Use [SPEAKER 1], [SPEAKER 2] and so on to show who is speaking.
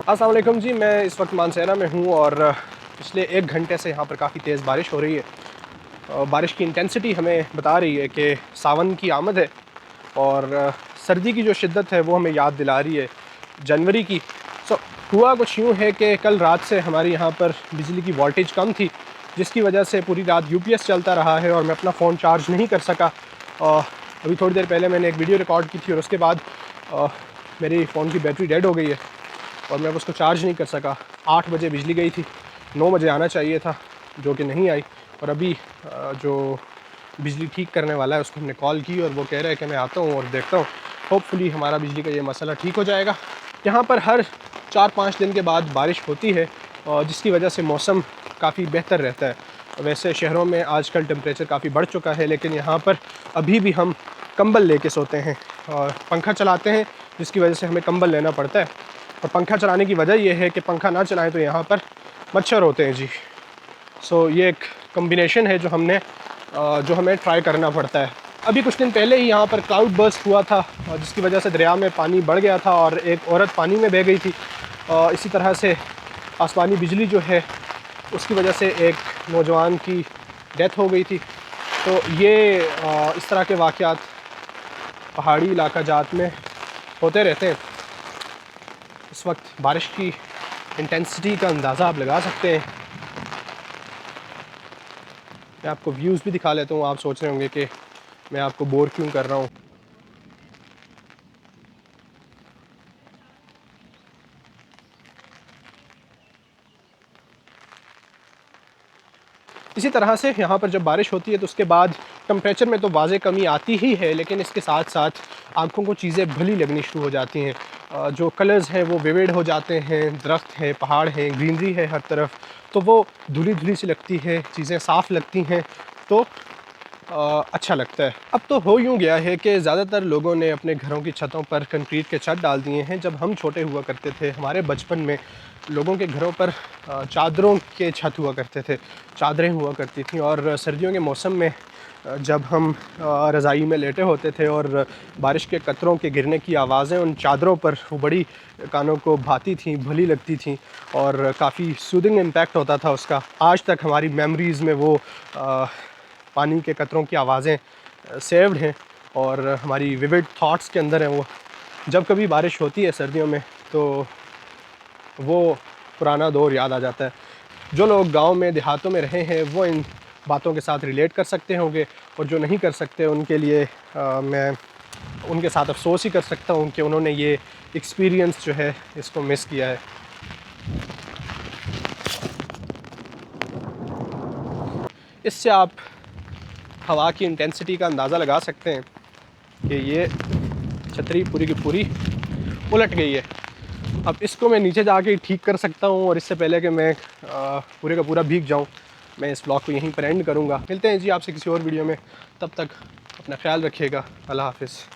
[SPEAKER 1] अस्सलाम वालेकुम जी, मैं इस वक्त मानसेरा में हूँ और पिछले 1 घंटे से यहाँ पर काफ़ी तेज़ बारिश हो रही है। बारिश की इंटेंसिटी हमें बता रही है कि सावन की आमद है और सर्दी की जो शिद्दत है वो हमें याद दिला रही है जनवरी की। हुआ कुछ यूँ है कि कल रात से हमारे यहाँ पर बिजली की वोल्टेज कम थी, जिसकी वजह से पूरी रात यूपीएस चलता रहा है और मैं अपना फ़ोन चार्ज नहीं कर सका। अभी थोड़ी देर पहले मैंने एक वीडियो रिकॉर्ड की थी और उसके बाद मेरी फ़ोन की बैटरी डेड हो गई है और मैं उसको चार्ज नहीं कर सका। 8 बजे बिजली गई थी, 9 बजे आना चाहिए था, जो कि नहीं आई। और अभी जो बिजली ठीक करने वाला है उसको हमने कॉल की और वो कह रहा है कि मैं आता हूँ और देखता हूँ। होपफुली हमारा बिजली का ये मसला ठीक हो जाएगा। यहाँ पर हर 4-5 दिन के बाद बारिश होती है और जिसकी वजह से मौसम काफ़ी बेहतर रहता है। वैसे शहरों में आजकल टेम्परेचर काफ़ी बढ़ चुका है, लेकिन यहाँ पर अभी भी हम कंबल लेके सोते हैं और पंखा चलाते हैं, जिसकी वजह से हमें कंबल लेना पड़ता है। और पंखा चलाने की वजह यह है कि पंखा ना चलाएं तो यहाँ पर मच्छर होते हैं जी। ये एक कॉम्बिनेशन है जो हमें ट्राई करना पड़ता है। अभी कुछ दिन पहले ही यहाँ पर क्लाउड बर्स्ट हुआ था, जिसकी वजह से दरिया में पानी बढ़ गया था और एक औरत पानी में बह गई थी। इसी तरह से आसमानी बिजली जो है उसकी वजह से एक नौजवान की डेथ हो गई थी। तो ये इस तरह के वाक़यात पहाड़ी इलाका जात में होते रहते हैं। इस वक्त बारिश की इंटेंसिटी का अंदाज़ा आप लगा सकते हैं। मैं आपको व्यूज़ भी दिखा लेता हूँ। आप सोच रहे होंगे कि मैं आपको बोर क्यों कर रहा हूँ। इसी तरह से यहाँ पर जब बारिश होती है तो उसके बाद टेम्परेचर में तो वाज़े कमी आती ही है, लेकिन इसके साथ साथ आँखों को चीज़ें भली लगनी शुरू हो जाती हैं। जो कलर्स हैं वो विविड हो जाते हैं, दरख्त हैं, पहाड़ हैं, ग्रीनरी है हर तरफ, तो वो धुली-धुली सी लगती है, चीज़ें साफ़ लगती हैं, तो अच्छा लगता है। अब तो हो यूँ गया है कि ज़्यादातर लोगों ने अपने घरों की छतों पर कंक्रीट के छत डाल दिए हैं। जब हम छोटे हुआ करते थे, हमारे बचपन में लोगों के घरों पर चादरों के छत हुआ करते थे, चादरें हुआ करती थीं और सर्दियों के मौसम में जब हम रज़ाई में लेटे होते थे और बारिश के कतरों के गिरने की आवाज़ें उन चादरों पर वो बड़ी कानों को भाती थीं, भली लगती थीं और काफ़ी सूदिंग इम्पैक्ट होता था उसका। आज तक हमारी मेमोरीज़ में वो पानी के कतरों की आवाज़ें सेव्ड हैं और हमारी विविड थॉट्स के अंदर हैं वो। जब कभी बारिश होती है सर्दियों में तो वो पुराना दौर याद आ जाता है। जो लोग गांव में देहातों में रहे हैं वो इन बातों के साथ रिलेट कर सकते होंगे और जो नहीं कर सकते उनके लिए मैं उनके साथ अफसोस ही कर सकता हूँ कि उन्होंने ये एक्सपीरियंस जो है इसको मिस किया है। इससे आप हवा की इंटेंसिटी का अंदाज़ा लगा सकते हैं कि ये छतरी पूरी की पूरी उलट गई है। अब इसको मैं नीचे जाके ठीक कर सकता हूँ और इससे पहले कि मैं पूरे का पूरा भीग जाऊँ, मैं इस ब्लॉग को यहीं पर एंड करूँगा। मिलते हैं जी आपसे किसी और वीडियो में, तब तक अपना ख्याल रखिएगा। अल्लाह हाफ़िज़।